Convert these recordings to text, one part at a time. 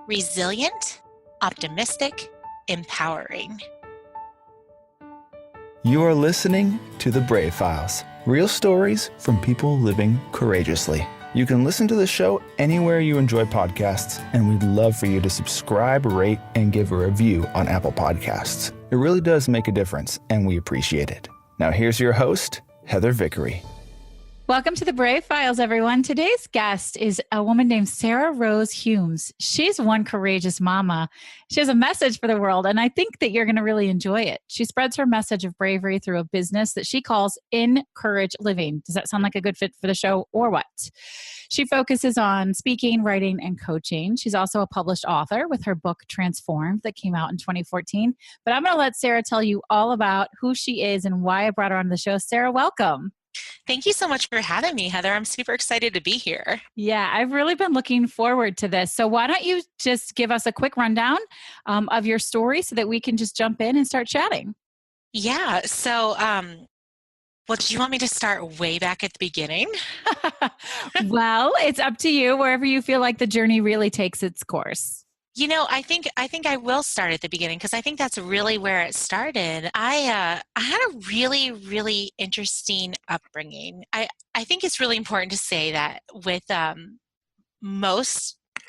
resilient, optimistic, empowering. You are listening to The Brave Files, real stories from people living courageously. You can listen to the show anywhere you enjoy podcasts, and we'd love for you to subscribe, rate, and give a review on Apple Podcasts. It really does make a difference, and we appreciate it. Now here's your host, Heather Vickery. Welcome to the Brave Files, everyone. Today's guest is a woman named Sarah Rose Humes. She's one courageous mama. She has a message for the world, and I think that you're going to really enjoy it. She spreads her message of bravery through a business that she calls Encourage Living. Does that sound like a good fit for the show or what? She focuses on speaking, writing, and coaching. She's also a published author with her book Transformed that came out in 2014. But I'm going to let Sarah tell you all about who she is and why I brought her on the show. Sarah, welcome. Thank you so much for having me, Heather. I'm super excited to be here. Yeah, I've really been looking forward to this. So why don't you just give us a quick rundown of your story so that we can just jump in and start chatting? Yeah. So, well, do you want me to start way back at the beginning? Well, it's up to you, wherever you feel like the journey really takes its course. You know, I think I will start at the beginning because I think that's really where it started. I had a really interesting upbringing. I think it's really important to say that with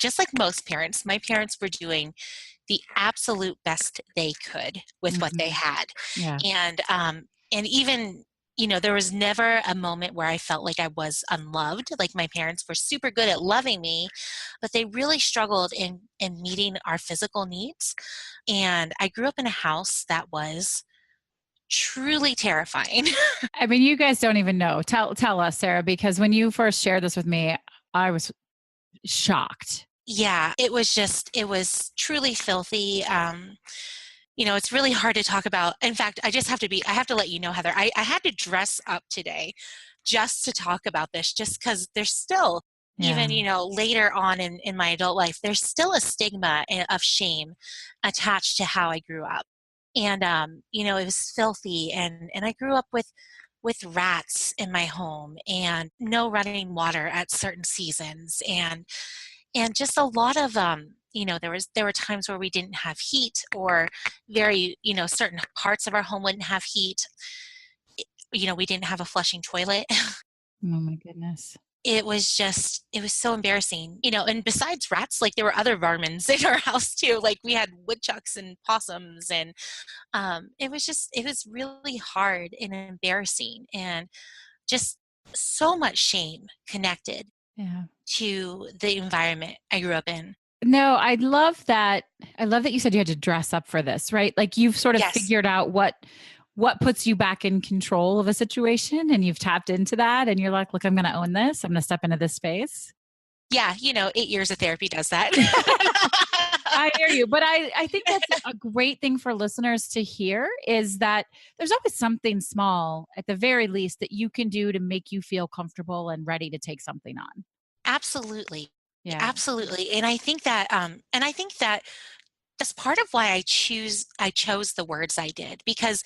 just like most parents, my parents were doing the absolute best they could with what they had. Yeah. And even, you know, there was never a moment where I felt like I was unloved. Like my parents were super good at loving me, but they really struggled in meeting our physical needs. And I grew up in a house that was truly terrifying. I mean, you guys don't even know. Tell us, Sarah, because when you first shared this with me, I was shocked. Yeah, it was truly filthy. You know, it's really hard to talk about. In fact, I have to let you know, Heather, I had to dress up today just to talk about this, just because there's still, even, you know, later on in my adult life, there's still a stigma of shame attached to how I grew up. And, you know, it was filthy. And I grew up with rats in my home and no running water at certain seasons. And just a lot of, you know, there were times where we didn't have heat, or very, you know, certain parts of our home wouldn't have heat. You know, we didn't have a flushing toilet. Oh my goodness. It was so embarrassing, you know, and besides rats, like there were other vermins in our house too. Like we had woodchucks and possums, and it was really hard and embarrassing, and just so much shame connected to the environment I grew up in. No, I love that. I love that you said you had to dress up for this, right? Like you've sort of figured out what puts you back in control of a situation, and you've tapped into that, and you're like, look, I'm going to own this. I'm going to step into this space. Yeah. You know, 8 years of therapy does that. I hear you. But I think that's a great thing for listeners to hear, is that there's always something small, at the very least, that you can do to make you feel comfortable and ready to take something on. Absolutely. Yeah. Absolutely. And I think that that's part of why I chose the words I did, because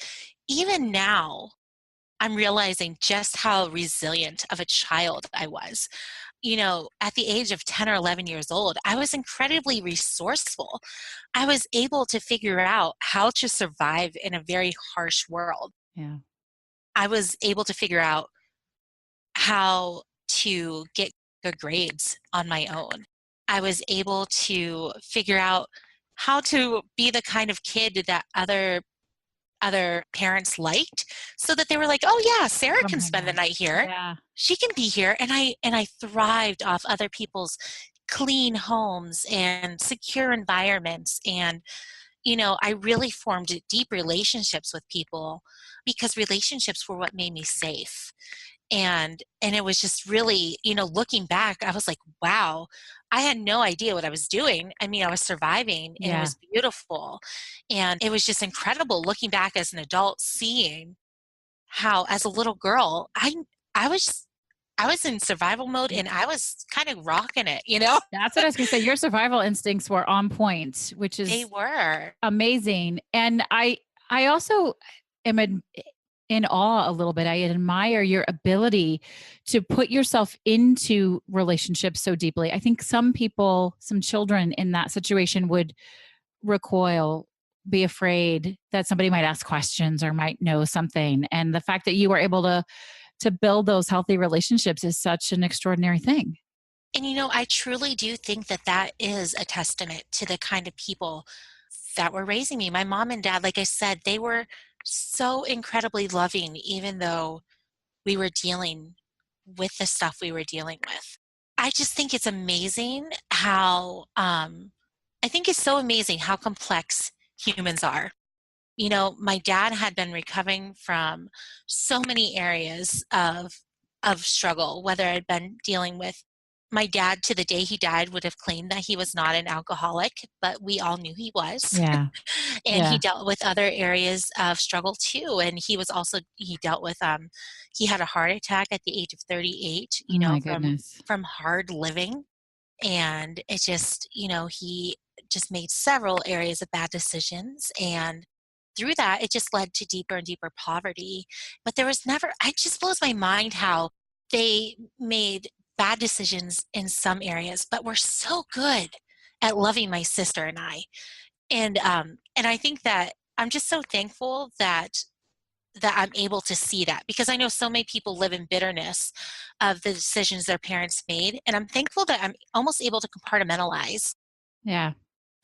even now I'm realizing just how resilient of a child I was. You know, at the age of 10 or 11 years old, I was incredibly resourceful. I was able to figure out how to survive in a very harsh world. Yeah. I was able to figure out how to get good grades on my own. I was able to figure out how to be the kind of kid that other parents liked, so that they were like, oh yeah, Sarah can spend the night here. Yeah. She can be here. And I thrived off other people's clean homes and secure environments. And, you know, I really formed deep relationships with people because relationships were what made me safe. And it was just really, you know, looking back, I was like, wow, I had no idea what I was doing. I mean, I was surviving, and it was beautiful. And it was just incredible looking back as an adult, seeing how, as a little girl, I was in survival mode, and I was kind of rocking it, you know? That's what I was going to say. Your survival instincts were on point, which is They were amazing. And I also am in awe a little bit. I admire your ability to put yourself into relationships so deeply. I think some people, some children in that situation would recoil, be afraid that somebody might ask questions or might know something. And the fact that you were able to build those healthy relationships is such an extraordinary thing. And I truly do think that that is a testament to the kind of people that were raising me. My mom and dad, like I said, they were so incredibly loving, even though we were dealing with the stuff we were dealing with. I just think it's amazing how, I think it's so amazing how complex humans are. My dad had been recovering from so many areas of struggle, whether I'd been dealing with my dad to the day he died would have claimed that he was not an alcoholic, but we all knew he was. Yeah. And he Yeah. dealt with other areas of struggle too. And he dealt with he had a heart attack at the age of 38, Oh my from goodness. hard living. And it just, he just made several areas of bad decisions, and through that it just led to deeper and deeper poverty. But there was never, it just blows my mind how they made bad decisions in some areas but were so good at loving my sister and I. And I think that I'm just so thankful that I'm able to see that, because I know so many people live in bitterness of the decisions their parents made. And I'm thankful that I'm almost able to compartmentalize Yeah.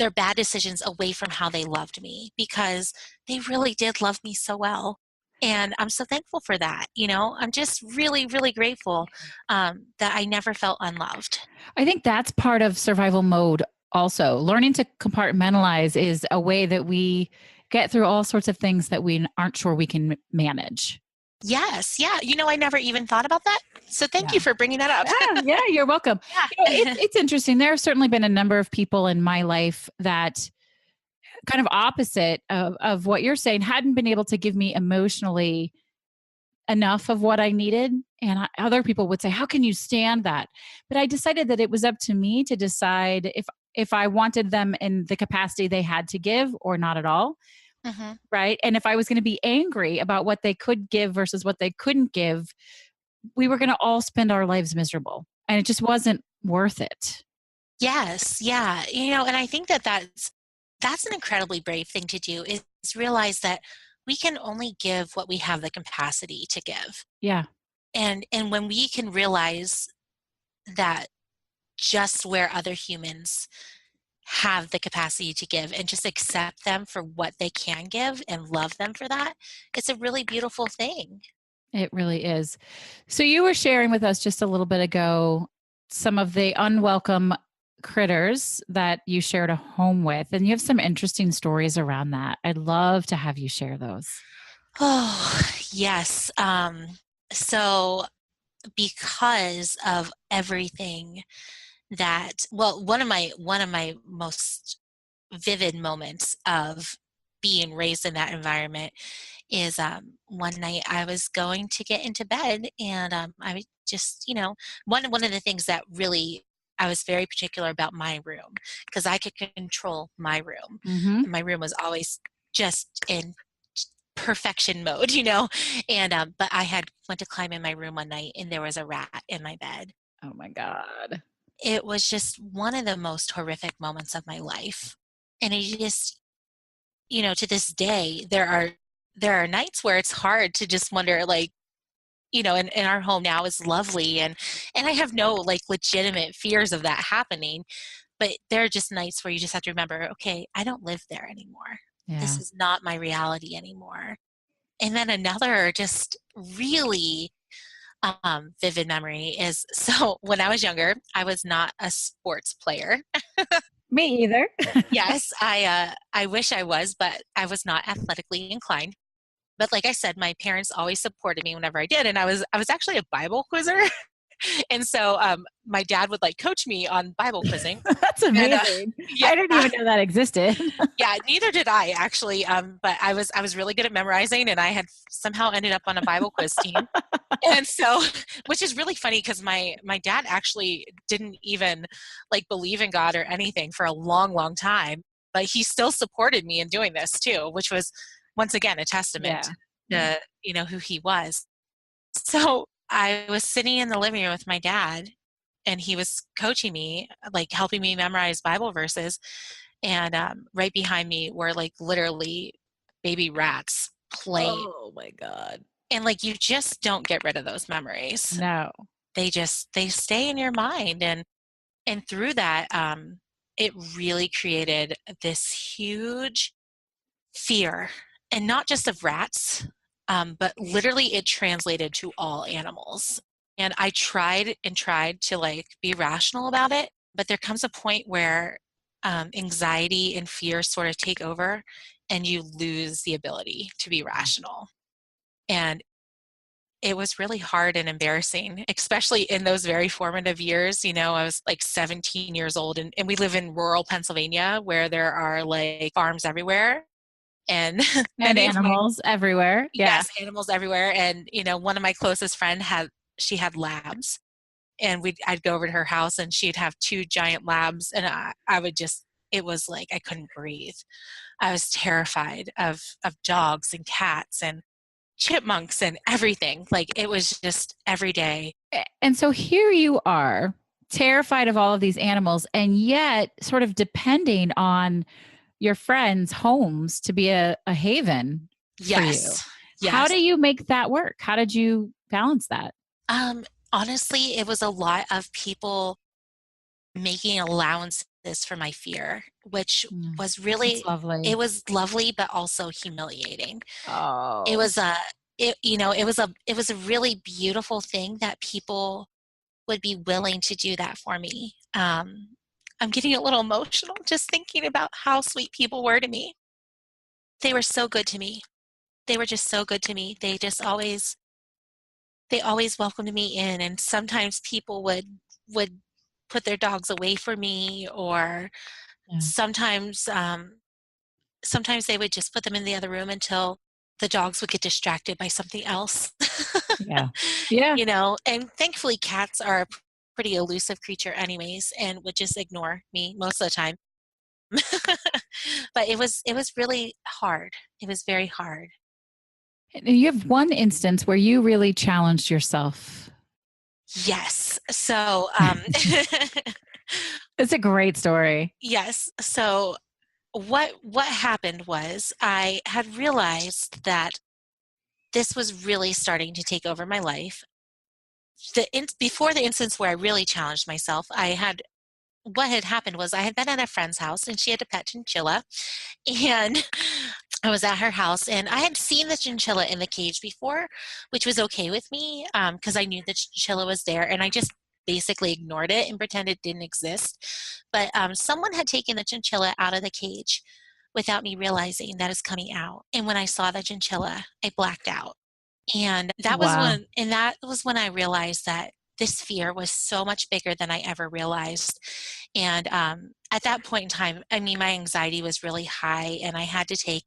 their bad decisions away from how they loved me, because they really did love me so well. And I'm so thankful for that. I'm just really, really grateful that I never felt unloved. I think that's part of survival mode also. Learning to compartmentalize is a way that we get through all sorts of things that we aren't sure we can manage. Yes. Yeah. I never even thought about that. So thank you Yeah. for bringing that up. Yeah, you're welcome. Yeah. It's interesting. There have certainly been a number of people in my life that kind of opposite of what you're saying hadn't been able to give me emotionally enough of what I needed. And other people would say, "How can you stand that?" But I decided that it was up to me to decide if I wanted them in the capacity they had to give or not at all. Hmm. Right. And if I was going to be angry about what they could give versus what they couldn't give, we were going to all spend our lives miserable. And it just wasn't worth it. Yes. Yeah. And I think that that's an incredibly brave thing to do, is realize that we can only give what we have the capacity to give. Yeah. And when we can realize that, just where other humans have the capacity to give, and just accept them for what they can give and love them for that, it's a really beautiful thing. It really is. So you were sharing with us just a little bit ago some of the unwelcome critters that you shared a home with, and you have some interesting stories around that. I'd love to have you share those. Oh, yes. So because of everything one of my most vivid moments of being raised in that environment is one night I was going to get into bed, and I was just, one of the things that really, I was very particular about my room, because I could control my room. Mm-hmm. My room was always just in perfection mode, and but I had went to climb in my room one night, and there was a rat in my bed. Oh my God. It was just one of the most horrific moments of my life. And it just, to this day, there are nights where it's hard to just wonder, like, and our home now is lovely, and I have no, like, legitimate fears of that happening. But there are just nights where you just have to remember, okay, I don't live there anymore. This Yeah. is not my reality anymore. And then another just really vivid memory is, so when I was younger, I was not a sports player. Me either. Yes, I wish I was, but I was not athletically inclined. But like I said, my parents always supported me whenever I did, and I was actually a Bible quizzer, and so my dad would, like, coach me on Bible quizzing, That's and amazing. yeah. I didn't even know that existed. Yeah, neither did I, actually. But I was really good at memorizing, and I had somehow ended up on a Bible quiz team. And so, which is really funny, because my dad actually didn't even, like, believe in God or anything for a long, long time, but he still supported me in doing this too, which was, once again, a testament Yeah. Yeah. to, who he was. So I was sitting in the living room with my dad, and he was coaching me, like helping me memorize Bible verses. And right behind me were like literally baby rats playing. Oh my God. And like you just don't get rid of those memories. No. They stay in your mind. And through that, it really created this huge fear, and not just of rats, but literally it translated to all animals. And I tried and tried to like be rational about it, but there comes a point where anxiety and fear sort of take over, and you lose the ability to be rational. And it was really hard and embarrassing, especially in those very formative years. I was like 17 years old, and we live in rural Pennsylvania where there are like farms everywhere. And And many of my, animals everywhere. Yeah. yes, animals everywhere. And, one of my closest friend she had labs, and I'd go over to her house, and she'd have two giant labs. And I would just, it was like, I couldn't breathe. I was terrified of dogs and cats and chipmunks and everything. Like it was just every day. And so here you are, terrified of all of these animals, and yet sort of depending on your friends' homes to be a haven for you. Yes. How Yes. do you make that work? How did you balance that? Honestly, it was a lot of people making allowances for my fear, which Mm, was that's really, lovely. it was lovely, but also humiliating. It Oh, was it was a really beautiful thing that people would be willing to do that for me. I'm getting a little emotional just thinking about how sweet people were to me. They were so good to me. They were just so good to me. They always welcomed me in, and sometimes people would put their dogs away for me, or yeah. sometimes sometimes they would just put them in the other room until the dogs would get distracted by something else. Yeah. Yeah. And thankfully cats are a pretty elusive creature anyways, and would just ignore me most of the time. But it was really hard. It was very hard. And you have one instance where you really challenged yourself. Yes. So It's a great story. yes. So what happened was I had realized that this was really starting to take over my life. Before the instance where I really challenged myself, what had happened was I had been at a friend's house, and she had a pet chinchilla, and I was at her house, and I had seen the chinchilla in the cage before, which was okay with me because I knew the chinchilla was there, and I just basically ignored it and pretended it didn't exist. But someone had taken the chinchilla out of the cage without me realizing that it's coming out. And when I saw the chinchilla, I blacked out. And Wow. that was when I realized that this fear was so much bigger than I ever realized. And at that point in time, I mean, my anxiety was really high, and I had to take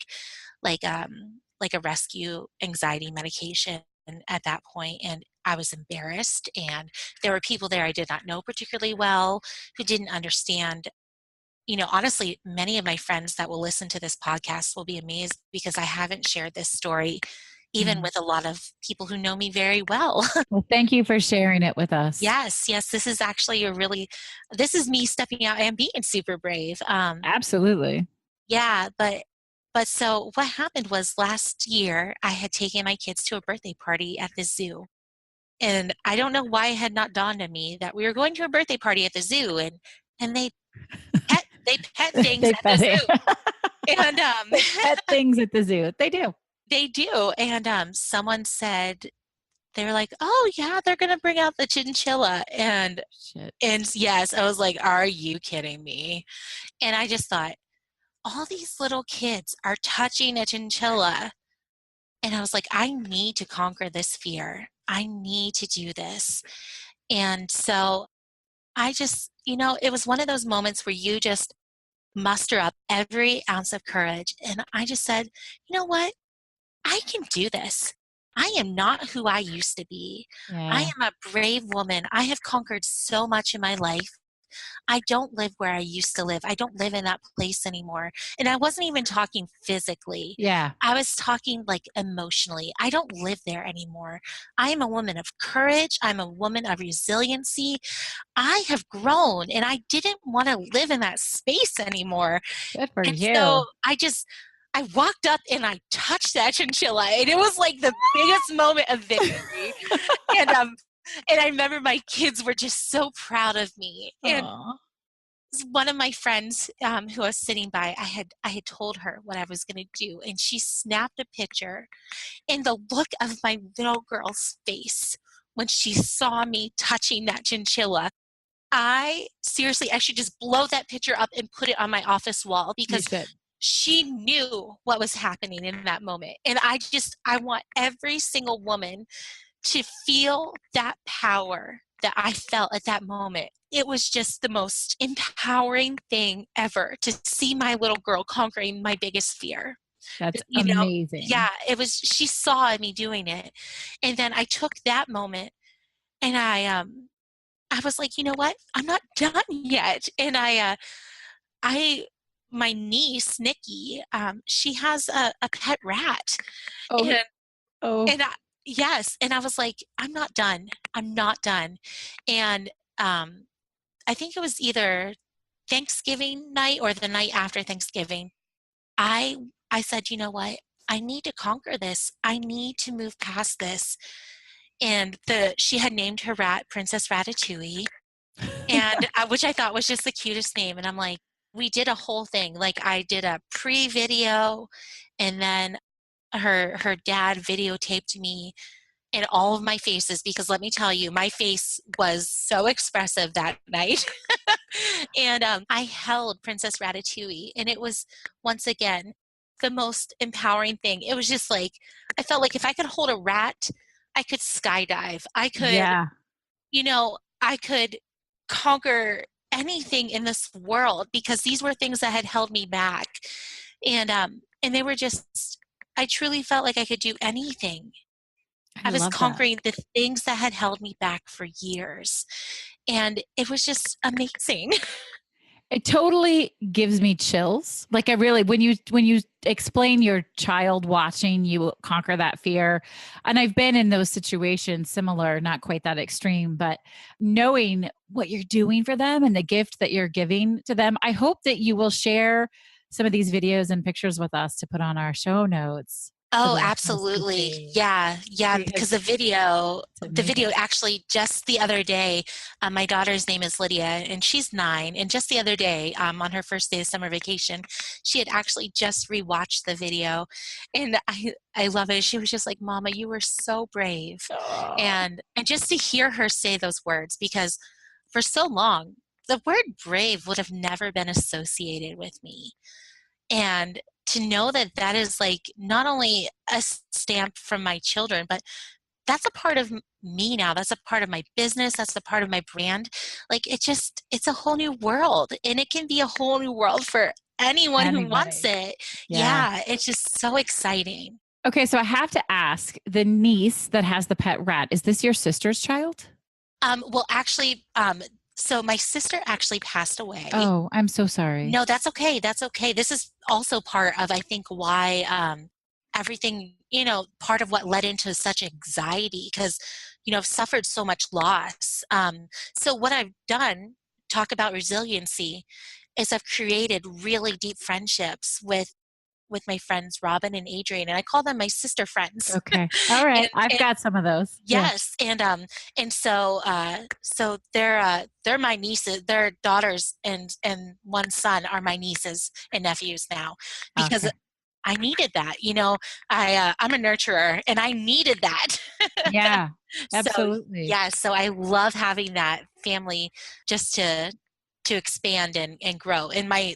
like a rescue anxiety medication at that point. And I was embarrassed, and there were people there I did not know particularly well who didn't understand. Honestly, many of my friends that will listen to this podcast will be amazed because I haven't shared this story even Mm. with a lot of people who know me very well. Well, thank you for sharing it with us. Yes, yes, this is actually this is me stepping out and being super brave. Absolutely. Yeah, but so what happened was last year I had taken my kids to a birthday party at the zoo. And I don't know why it had not dawned on me that we were going to a birthday party at the zoo, and they pet things They at the pet it. zoo. And They pet things at the zoo. They do. they do. And someone said, they were like, "Oh yeah, they're gonna bring out the chinchilla." Shit. And yes, I was like, "Are you kidding me?" And I just thought, all these little kids are touching a chinchilla. And I was like, I need to conquer this fear. I need to do this. And so I just, it was one of those moments where you just muster up every ounce of courage. And I just said, you know what? I can do this. I am not who I used to be. I Yeah. am a brave woman. I have conquered so much in my life. I don't live where I used to live. I don't live in that place anymore. And I wasn't even talking physically. Yeah. I was talking like emotionally. I don't live there anymore. I am a woman of courage. I'm a woman of resiliency. I have grown and I didn't want to live in that space anymore. Good for And so you. I walked up and I touched that chinchilla, and it was like the biggest moment of victory. And I remember my kids were just so proud of me. And Aw. one of my friends who was sitting by, I had told her what I was going to do, and she snapped a picture. And the look of my little girl's face when she saw me touching that chinchilla, I should just blow that picture up and put it on my office wall, You because should. she knew what was happening in that moment. And I want every single woman to feel that power that I felt at that moment. It was just the most empowering thing ever to see my little girl conquering my biggest fear. That's You know, amazing. yeah, she saw me doing it. And then I took that moment and I was like, you know what? I'm not done yet. And my niece, Nikki, she has a pet rat. Oh, And, oh, and yes. And I was like, I'm not done. I'm not done. And I think it was either Thanksgiving night or the night after Thanksgiving. I, I said, you know what? I need to conquer this. I need to move past this. And she had named her rat Princess Ratatouille, and which I thought was just the cutest name. And I'm like, we did a whole thing. Like I did a pre-video, and then her dad videotaped me in all of my faces, because let me tell you, my face was so expressive that night. And I held Princess Ratatouille, and it was once again the most empowering thing. It was just like I felt like if I could hold a rat, I could skydive. yeah. I could conquer anything in this world, because these were things that had held me back. And they were just, I truly felt like I could do anything. I I was love that. conquering the things that had held me back for years. And it was just amazing. It totally gives me chills. Like I really, when you explain your child watching you conquer that fear, and I've been in those situations similar, not quite that extreme, but knowing what you're doing for them and the gift that you're giving to them, I hope that you will share some of these videos and pictures with us to put on our show notes for Oh, the listeners to absolutely. see Yeah, yeah, because because it's the video amazing. actually just the other day, my daughter's name is Lydia and she's 9. And just the other day, on her first day of summer vacation, she had actually just rewatched the video. And I love it. She was just like, Mama, you were so brave. Oh, And just to hear her say those words, because for so long, the word brave would have never been associated with me. And to know that that is like not only a stamp from my children, but that's a part of me now. That's a part of my business. That's a part of my brand. Like it's a whole new world, and it can be a whole new world for anyone who wants anybody. it. Yeah. Yeah, it's just so exciting. Okay, so I have to ask the niece that has the pet rat, is this your sister's child? Well, actually, so my sister actually passed away. Oh, I'm so sorry. No, that's okay. That's okay. This is also part of, I think, why everything, part of what led into such anxiety, because, I've suffered so much loss. So what I've done, talk about resiliency, is I've created really deep friendships with my friends Robin and Adrian, and I call them my sister friends. Okay. All right. and, I've and got some of those. Yeah. yes, and so they're my nieces, their daughters and one son are my nieces and nephews now, because Okay. I needed that. I'm a nurturer and I needed that. Yeah. So Absolutely. yeah, so I love having that family just to expand and grow. And my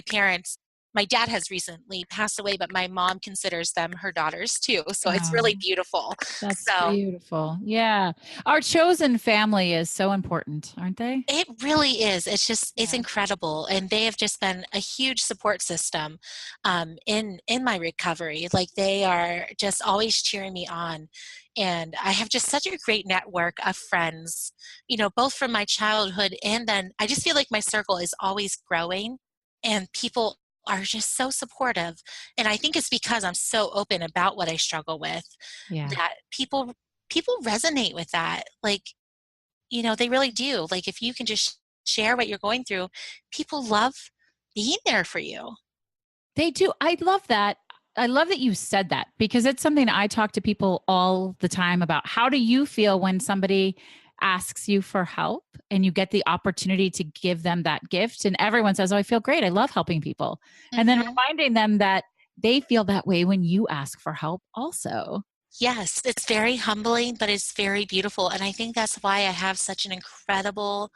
parents, my dad has recently passed away, but my mom considers them her daughters too. So it's really Oh, beautiful. that's So beautiful. Yeah. Our chosen family is so important, aren't they? it really is. It's Yeah. incredible. And they have just been a huge support system in my recovery. Like they are just always cheering me on. And I have just such a great network of friends, both from my childhood, and then I just feel like my circle is always growing and people are just so supportive. And I think it's because I'm so open about what I struggle with Yeah. that people resonate with that. Like, they really do. Like if you can just share what you're going through, people love being there for you. They do. I love that. I love that you said that because it's something I talk to people all the time about. How do you feel when somebody asks you for help and you get the opportunity to give them that gift? And everyone says, "Oh, I feel great. I love helping people." And then Hmm. reminding them that they feel that way when you ask for help also. Yes, it's very humbling, but it's very beautiful. And I think that's why I have such an incredible,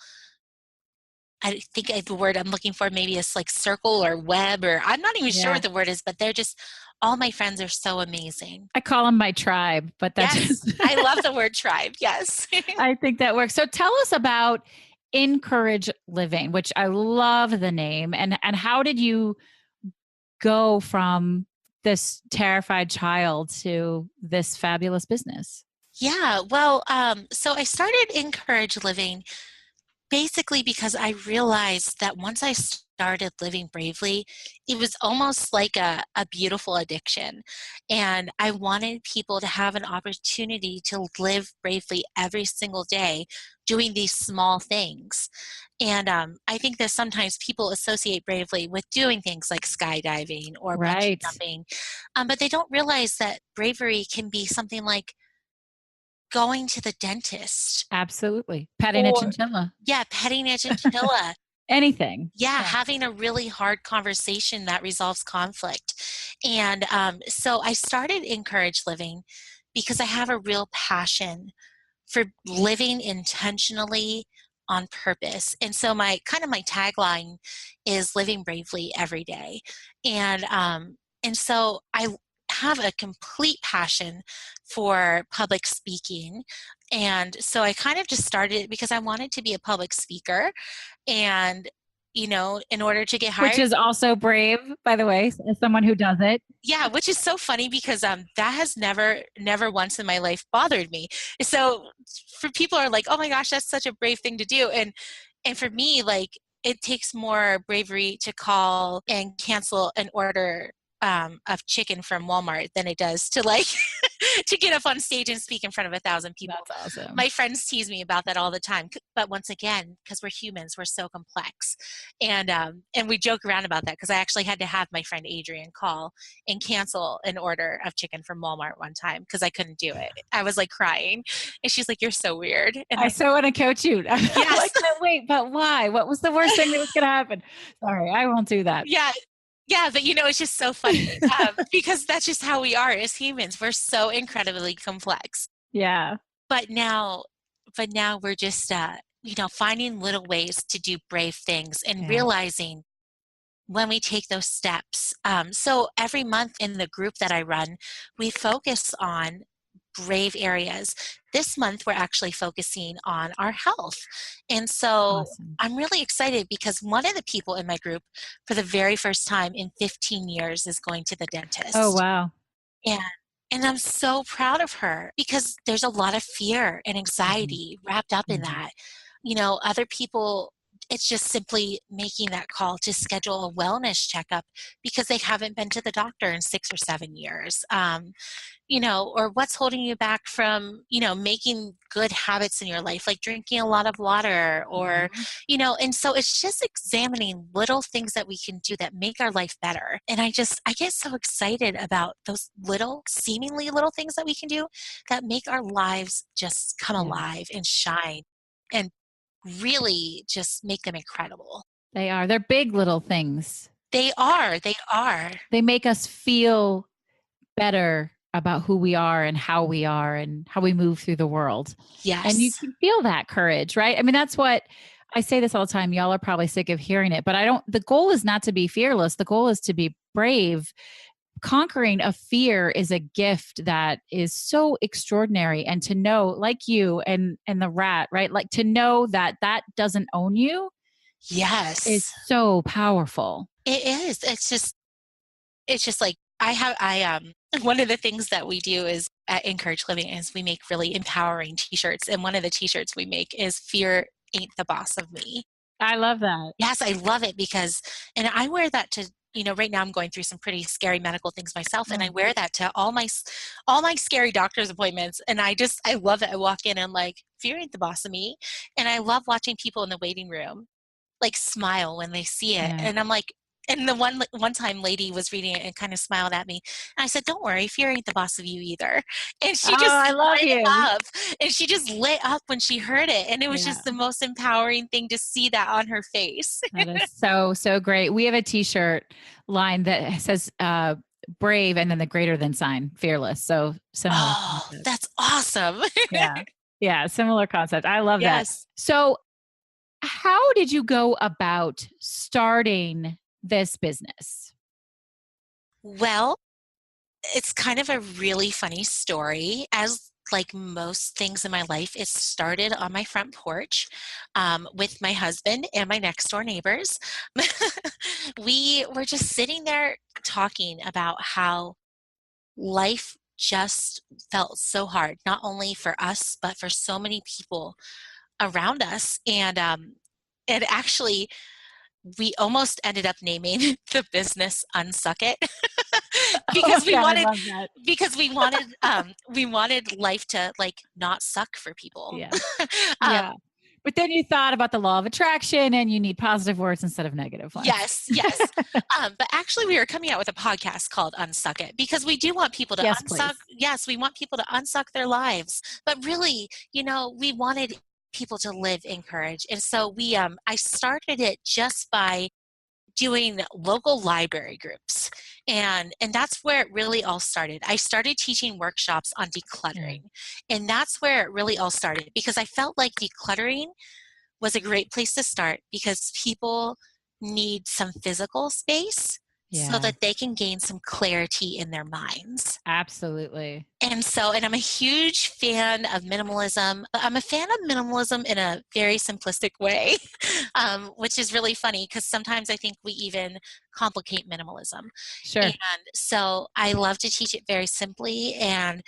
I think the word I'm looking for maybe is like circle or web, or I'm not even sure Yeah. what the word is, but they're just, all my friends are so amazing. I call them my tribe, but that Yes, just, I love the word tribe. Yes. I think that works. So tell us about Encourage Living, which I love the name. And how did you go from this terrified child to this fabulous business? Yeah, well, so I started Encourage Living basically because I realized that once I started living bravely, it was almost like a beautiful addiction. And I wanted people to have an opportunity to live bravely every single day, doing these small things. And I think that sometimes people associate bravely with doing things like skydiving or bungee Right. jumping, but they don't realize that bravery can be something like going to the dentist Absolutely. Petting a or, chinchilla. yeah, petting a chinchilla. Anything. Yeah, Yeah. having a really hard conversation that resolves conflict. And so I started Encourage Living because I have a real passion for living intentionally on purpose. And so my tagline is living bravely every day. And so I have a complete passion for public speaking. And so I kind of just started it because I wanted to be a public speaker. And, in order to get Which hired, is also brave, by the way, as someone who does it. yeah, which is so funny because that has never once in my life bothered me. So for people are like, "Oh my gosh, that's such a brave thing to do." And for me, like it takes more bravery to call and cancel an order of chicken from Walmart than it does to like to get up on stage and speak in front of 1,000 people. That's awesome. My friends tease me about that all the time, but once again, because we're humans, we're so complex, and we joke around about that because I actually had to have my friend Adrian call and cancel an order of chicken from Walmart one time because I couldn't do it. I was like crying, and she's like, "You're so weird," and I so want to coach you. I'm yes, like, "But wait, but why? What was the worst thing that was going to happen?" Sorry, I won't do that. yeah. Yeah, but it's just so funny because that's just how we are as humans. We're so incredibly complex. Yeah. But now we're just finding little ways to do brave things and Yeah. realizing when we take those steps. So every month in the group that I run, we focus on brave areas. This month we're actually focusing on our health. And so Awesome. I'm really excited because one of the people in my group for the very first time in 15 years is going to the Oh, dentist. wow. And and I'm so proud of her because there's a lot of fear and Mhm. anxiety wrapped up in Mhm. that. Other people, it's just simply making that call to schedule a wellness checkup because they haven't been to the doctor in 6 or 7 years. Or what's holding you back from, making good habits in your life, like drinking a lot of water or, Mhm. and so it's just examining little things that we can do that make our life better. And I get so excited about those little, seemingly little things that we can do that make our lives just come Yeah. alive and shine and really just make them incredible. They are. They're big little things. They are. They make us feel better about who we are and how we move through the world. And you Yes. can feel that courage, right? I mean, that's what I say this all the time. Y'all are probably sick of hearing it, but the goal is not to be fearless. The goal is to be brave. Conquering a fear is a gift that is so extraordinary. And to know, like you and the rat, right? Like to know that that doesn't own you is Yes, so powerful. it is. It's just like one of the things that we do is at Encourage Living is we make really empowering t-shirts. And one of the t-shirts we make is Fear Ain't the Boss of Me. I love that. Yes, I love it because, and I wear that to, right now I'm going through some pretty scary medical things myself, and I Mm. wear that to all my scary doctor's appointments. And I love it. I walk in and I'm like, fear ain't the boss of me. And I love watching people in the waiting room like smile when they see it. Yeah. And I'm like, and the one time lady was reading it and kind of smiled at me. And I said, don't worry, fear ain't the boss of you either. And Oh, she just I love lit you. up. And she just lit up when she heard it. And it was Yeah. just the most empowering thing to see that on her face. That is so, so great. We have a t-shirt line that says brave and then the greater than sign, fearless. So similar Oh, concept. that's awesome. Yeah. Yeah. Similar concept. I love that. Yes. So how did you go about starting this business? Well, it's kind of a really funny story. As like most things in my life, it started on my front porch with my husband and my next door neighbors. We were just sitting there talking about how life just felt so hard, not only for us, but for so many people around us. And actually, we almost ended up naming the business Unstuck It Oh my because God, I love that. we wanted life to like not suck for people. Yes. um, Yeah. But then you thought about the law of attraction and you need positive words instead of negative ones. yes, yes. But actually, we are coming out with a podcast called Unstuck It because we do want people to Yes, unsuck. please. Yes, we want people to unsuck their lives. But really, we wanted people to live in courage, and so I started it just by doing local library groups, and that's where it really all started. I started teaching workshops on Yeah. decluttering, and that's where it really all started because I felt like decluttering was a great place to start because people need some physical space so Yeah. that they can gain some clarity in their minds. Absolutely. And I'm a huge fan of minimalism. I'm a fan of minimalism in a very simplistic way, which is really funny because sometimes I think we even complicate minimalism. And Sure. so I love to teach it very simply. And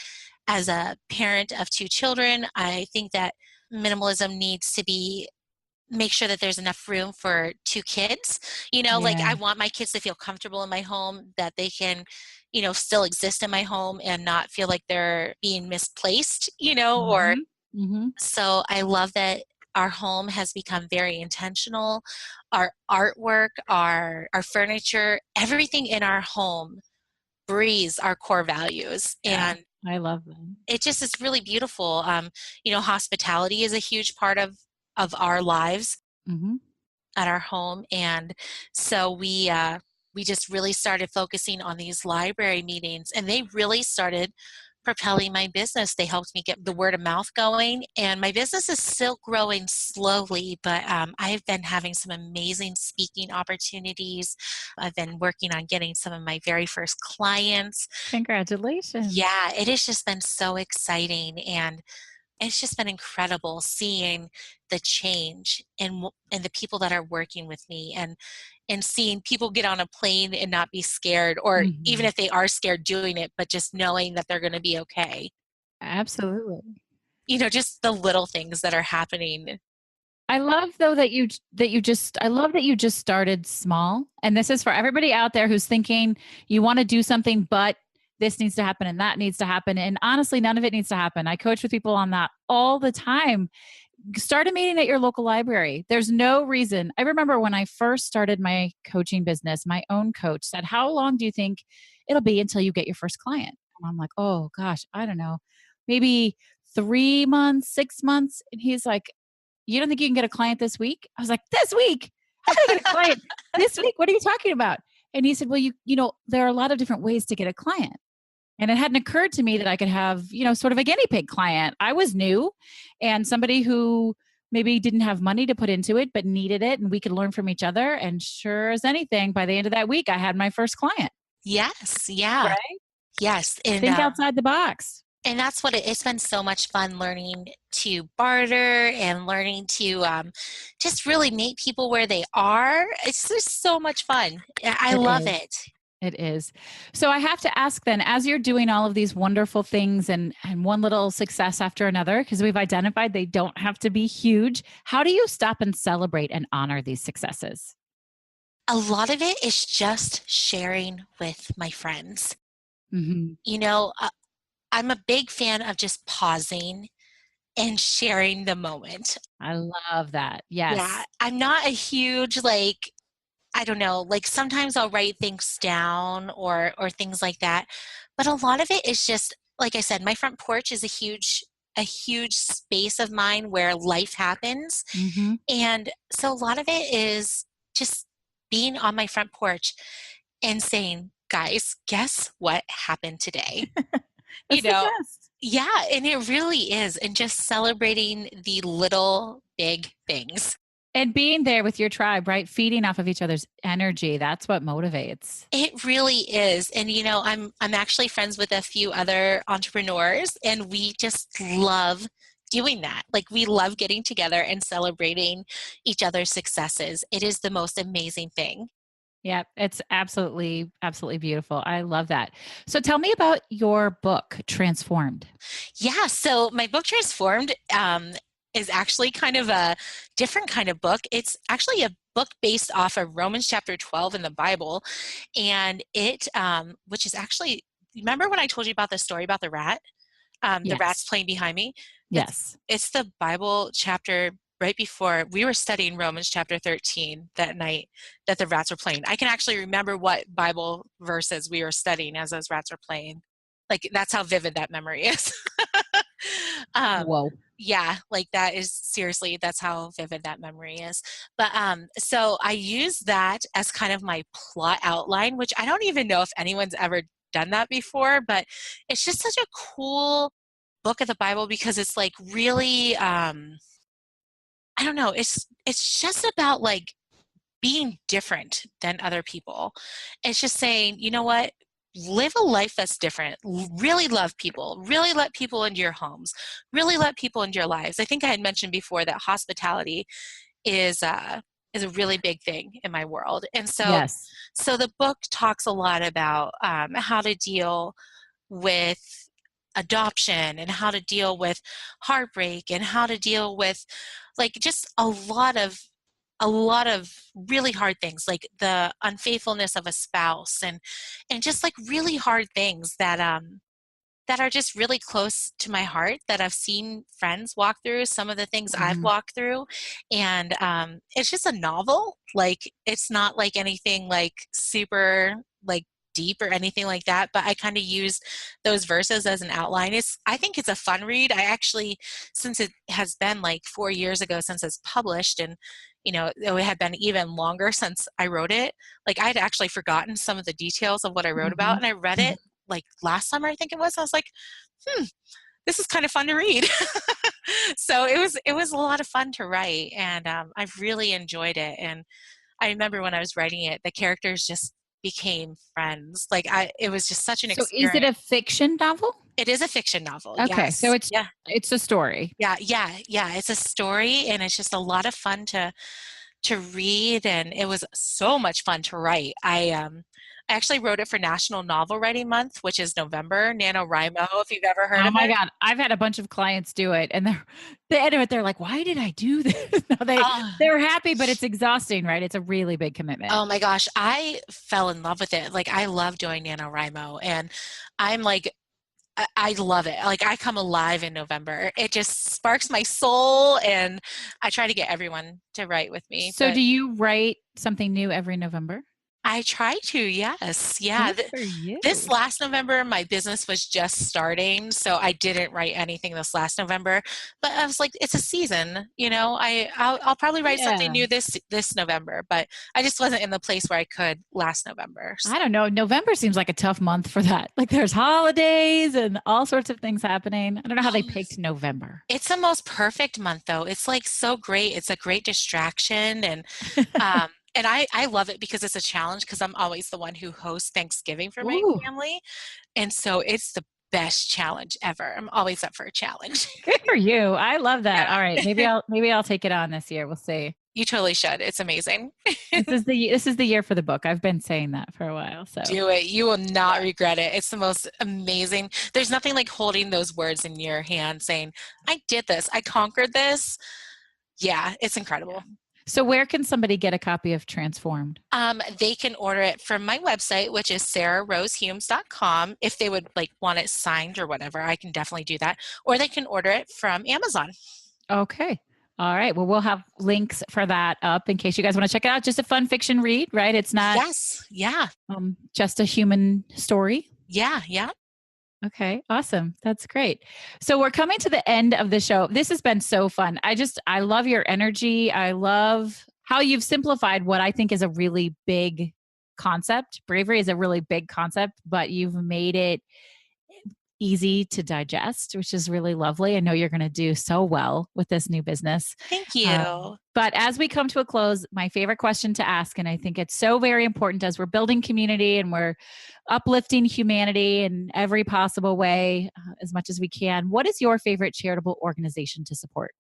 as a parent of two children, I think that minimalism needs to be make sure that there's enough room for two kids. Like Yeah. I want my kids to feel comfortable in my home, that they can, still exist in my home and not feel like they're being misplaced, or Mhm. Mhm. so I love that our home has become very intentional. Our artwork, our furniture, everything in our home breathes our core values. Yeah. And I love them. it just is really beautiful. Hospitality is a huge part of our lives Mhm. at our home, and so we just really started focusing on these library meetings, and they really started propelling my business. They helped me get the word of mouth going, and my business is still growing slowly, but I've been having some amazing speaking opportunities. I've been working on getting some of my very first clients. Congratulations. Yeah, it has just been so exciting, and it's just been incredible seeing the change in the people that are working with me, and seeing people get on a plane and not be scared, or even Mhm. if they are scared doing it, but just knowing that they're going to be okay. Absolutely. Just the little things that are happening. I love though I love that you just started small. And this is for everybody out there who's thinking you want to do something, but this needs to happen and that needs to happen. And honestly, none of it needs to happen. I coach with people on that all the time. Start a meeting at your local library. There's no reason. I remember when I first started my coaching business, my own coach said, how long do you think it'll be until you get your first client? And I'm like, oh gosh, I don't know, maybe 3 months, 6 months. And he's like, you don't think you can get a client this week? I was like, this week? How can I get a client this week? What are you talking about? And he said, well, there are a lot of different ways to get a client. And it hadn't occurred to me that I could have, sort of a guinea pig client. I was new and somebody who maybe didn't have money to put into it, but needed it, and we could learn from each other. And sure as anything, by the end of that week, I had my first client. Yes. Yeah. Right? Yes. Think outside the box. And that's what it's been so much fun learning to barter and learning to just really meet people where they are. It's just so much fun. I It love is. it. It is. So I have to ask then, as you're doing all of these wonderful things and one little success after another, because we've identified they don't have to be huge, how do you stop and celebrate and honor these successes? A lot of it is just sharing with my friends. Hmm. You know, I'm a big fan of just pausing and sharing the moment. I love that. Yeah, Yes. I'm not a huge like I don't know, like sometimes I'll write things down or things like that. But a lot of it is just like I said, my front porch is a huge space of mine where life happens. Hmm. And so a lot of it is just being on my front porch and saying, guys, guess what happened today? You That's the know, best. yeah, and it really is. And just celebrating the little big things. And being there with your tribe, right? Feeding off of each other's energy. That's what motivates. It really is. And I'm actually friends with a few other entrepreneurs and we just love doing that. Like we love getting together and celebrating each other's successes. It is the most amazing thing. Yeah, it's absolutely, absolutely beautiful. I love that. So tell me about your book, Transformed. Yeah, so my book Transformed is actually kind of a different kind of book. It's actually a book based off of Romans chapter 12 in the Bible. And which is actually, remember when I told you about the story about the rats Yes. playing behind me? It's, Yes. it's the Bible chapter right before we were studying Romans chapter 13 that night that the rats were playing. I can actually remember what Bible verses we were studying as those rats were playing. Like that's how vivid that memory is. um, Whoa. yeah, like that is seriously, that's how vivid that memory is. But so I use that as kind of my plot outline, which I don't even know if anyone's ever done that before, but it's just such a cool book of the Bible because it's like really I don't know, it's just about like being different than other people. It's just saying, you know what? Live a life that's different. Really love people. Really let people into your homes. Really let people into your lives. I think I had mentioned before that hospitality is a really big thing in my world. And Yes. so the book talks a lot about how to deal with adoption and how to deal with heartbreak and how to deal with like just a lot of really hard things like the unfaithfulness of a spouse and just like really hard things that are just really close to my heart that I've seen friends walk through, some of the things I've Mhm. walked through. And it's just a novel. Like, it's not like anything like super like deep or anything like that, but I kind of use those verses as an outline. I think it's a fun read. I actually, since it has been like 4 years ago since it's published and it had been even longer since I wrote it. Like I had actually forgotten some of the details of what I wrote about Mhm. and I read Mhm. it like last summer, I think it was. I was like, this is kind of fun to read. So it was a lot of fun to write, and I've really enjoyed it. And I remember when I was writing it, the characters just became friends. Like it was just such an So is it experience. a fiction novel? It is a fiction novel, Okay, so yes. it's Yeah, it's a story. yeah, yeah, yeah. It's a story, and it's just a lot of fun to read, and it was so much fun to write. I actually wrote it for National Novel Writing Month, which is November. NaNoWriMo, if you've ever heard Oh of my it. god, I've had a bunch of clients do it, and the end of it, they're like, "Why did I do this?" No, Oh, they're happy, but it's exhausting, right? It's a really big commitment. oh my gosh, I fell in love with it. Like I love doing NaNoWriMo, and I'm like I love it. Like I come alive in November. It just sparks my soul, and I try to get everyone to write with me. So But do you write something new every November? I try to, yes. Yeah. Good for you. This last November, my business was just starting, so I didn't write anything this last November. But I was like, it's a season, I'll probably write something Yeah. new this November, but I just wasn't in the place where I could last November. I don't know. November seems like a tough month for that. Like there's holidays and all sorts of things happening. I don't know how they picked November. It's the most perfect month, though. It's like so great. It's a great distraction, and I love it because it's a challenge because I'm always the one who hosts Thanksgiving for my Ooh, family. And so it's the best challenge ever. I'm always up for a challenge. good for you. I love that. All right, Yeah. maybe I'll take it on this year. We'll see. You totally should. It's amazing. This is the year for the book. I've been saying that for a while. So Do it. You will not yeah. regret it. It's the most amazing. There's nothing like holding those words in your hand saying, I did this. I conquered this. Yeah, it's incredible. So where can somebody get a copy of Transformed? They can order it from my website, which is sarahrosehumes.com. If they would like want it signed or whatever, I can definitely do that. Or they can order it from Amazon. Okay. All right. Well, we'll have links for that up in case you guys want to check it out. Just a fun fiction read, right? It's not Yes. Yeah. just a human story. Yeah. Yeah. Okay, awesome. That's great. So we're coming to the end of the show. This has been so fun. I love your energy. I love how you've simplified what I think is a really big concept. Bravery is a really big concept, but you've made it easy to digest, which is really lovely. I know you're going to do so well with this new business. Thank you. But as we come to a close, my favorite question to ask, and I think it's so very important as we're building community and we're uplifting humanity in every possible way as much as we can, what is your favorite charitable organization to support?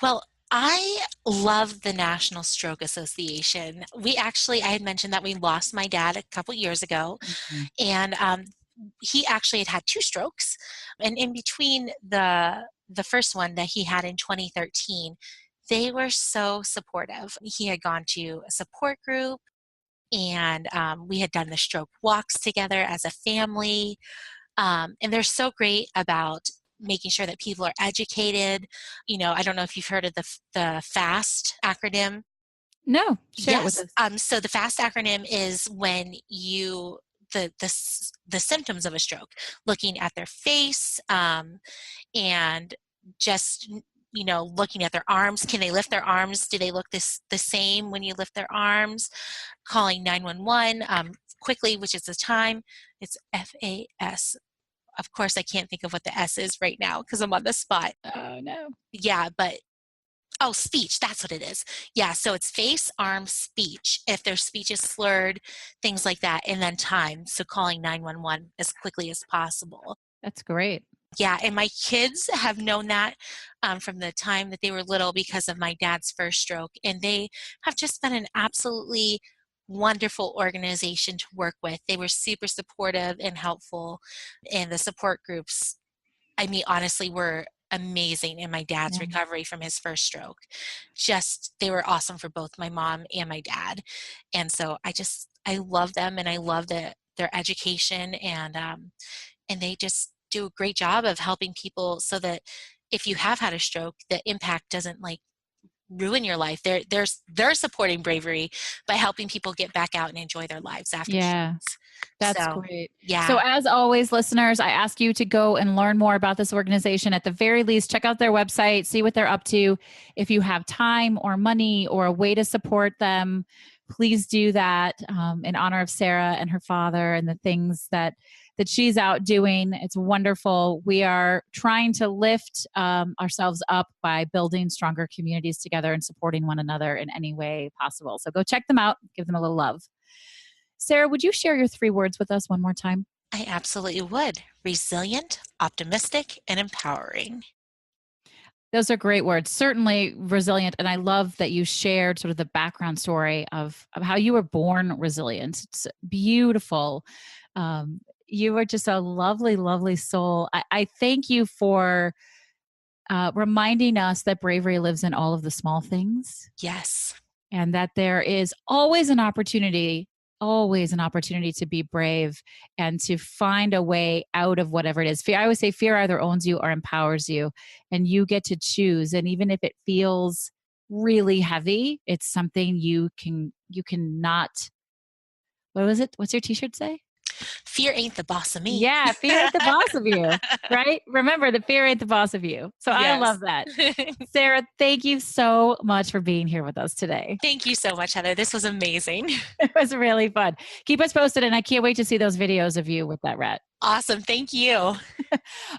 Well, I love the National Stroke Association. I had mentioned that we lost my dad a couple years ago, Mhm. and he actually had 2 strokes. And in between the first one that he had in 2013, they were so supportive. He had gone to a support group, and we had done the stroke walks together as a family. And they're so great about making sure that people are educated. I don't know if you've heard of the FAST acronym. No, share it with Yes. us. So the FAST acronym is when the symptoms of a stroke, looking at their face, and just looking at their arms. Can they lift their arms? Do they look the same when you lift their arms? Calling 911 quickly, which is the time. It's FAS. Of course, I can't think of what the S is right now because I'm on the spot. Oh, no. Yeah, but oh, speech, that's what it is. Yeah, so it's face, arm, speech. If their speech is slurred, things like that, and then time. So calling 911 as quickly as possible. That's great. Yeah, and my kids have known that from the time that they were little because of my dad's first stroke, and they have just been an absolutely wonderful organization to work with. They were super supportive and helpful, and the support groups, I mean, honestly, were amazing in my dad's Yeah. recovery from his first stroke. They were awesome for both my mom and my dad. And so I love them, and I love their education, and they just do a great job of helping people so that if you have had a stroke, the impact doesn't like ruin your life. They're supporting bravery by helping people get back out and enjoy their lives after Yeah. strokes. That's So, great. So, yeah. as always, listeners, I ask you to go and learn more about this organization. At the very least, check out their website, see what they're up to. If you have time or money or a way to support them, please do that in honor of Sarah and her father and the things that she's out doing. It's wonderful. We are trying to lift ourselves up by building stronger communities together and supporting one another in any way possible. So go check them out, give them a little love. Sarah, would you share your 3 words with us one more time? I absolutely would. Resilient, optimistic, and empowering. Those are great words. Certainly resilient. And I love that you shared sort of the background story of how you were born resilient. It's beautiful. You were just a lovely, lovely soul. I thank you for reminding us that bravery lives in all of the small things Yes. and that there is always an opportunity to be brave and to find a way out of whatever it is. Fear, I always say fear either owns you or empowers you, and you get to choose. And even if it feels really heavy, it's something you cannot What was it? What's your t-shirt say? Fear ain't the boss of me. Yeah, fear ain't the boss of you, right? Remember, the fear ain't the boss of you. So I Yes. love that. Sarah, thank you so much for being here with us today. Thank you so much, Heather. This was amazing. It was really fun. Keep us posted, and I can't wait to see those videos of you with that rat. Awesome. Thank you. All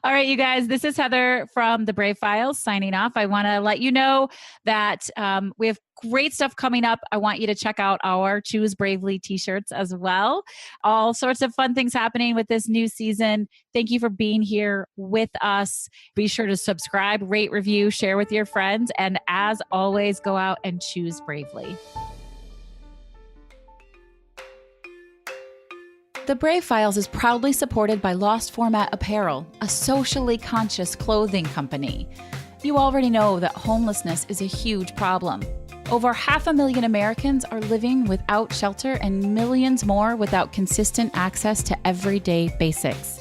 right, you guys, this is Heather from the Brave Files signing off. I want to let you know that we have great stuff coming up. I want you to check out our Choose Bravely t-shirts as well. All sorts of fun things happening with this new season. Thank you for being here with us. Be sure to subscribe, rate, review, share with your friends. And as always, go out and choose bravely. The Brave Files is proudly supported by Lost Format Apparel, a socially conscious clothing company. You already know that homelessness is a huge problem. Over 500,000 Americans are living without shelter and millions more without consistent access to everyday basics.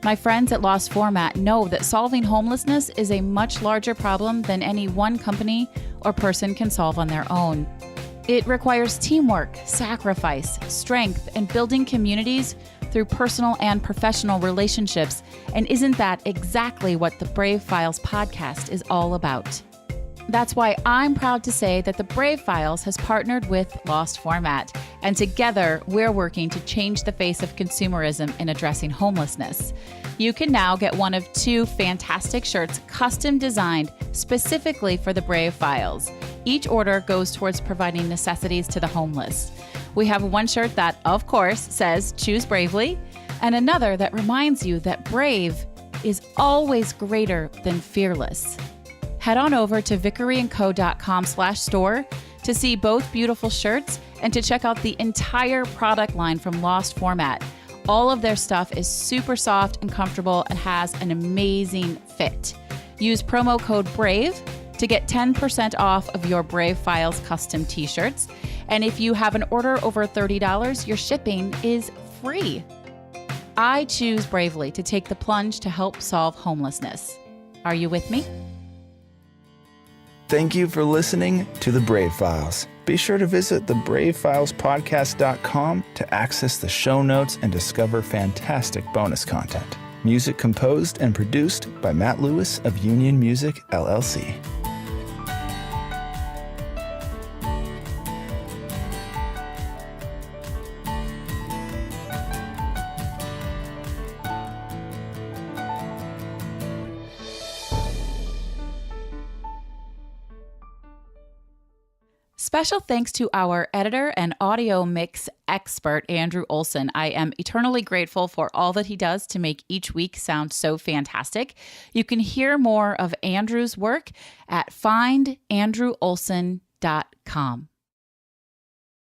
My friends at Lost Format know that solving homelessness is a much larger problem than any one company or person can solve on their own. It requires teamwork, sacrifice, strength, and building communities through personal and professional relationships. And isn't that exactly what the Brave Files podcast is all about? That's why I'm proud to say that the Brave Files has partnered with Lost Format, and together we're working to change the face of consumerism in addressing homelessness. You can now get one of 2 fantastic shirts custom designed specifically for the Brave Files. Each order goes towards providing necessities to the homeless. We have one shirt that, of course, says Choose Bravely, and another that reminds you that brave is always greater than fearless. Head on over to vickeryandco.com/store to see both beautiful shirts and to check out the entire product line from Lost Format. All of their stuff is super soft and comfortable and has an amazing fit. Use promo code BRAVE to get 10% off of your Brave Files custom t-shirts. And if you have an order over $30, your shipping is free. I choose bravely to take the plunge to help solve homelessness. Are you with me? Thank you for listening to The Brave Files. Be sure to visit thebravefilespodcast.com to access the show notes and discover fantastic bonus content. Music composed and produced by Matt Lewis of Union Music, LLC. Special thanks to our editor and audio mix expert, Andrew Olson. I am eternally grateful for all that he does to make each week sound so fantastic. You can hear more of Andrew's work at findandrewolson.com.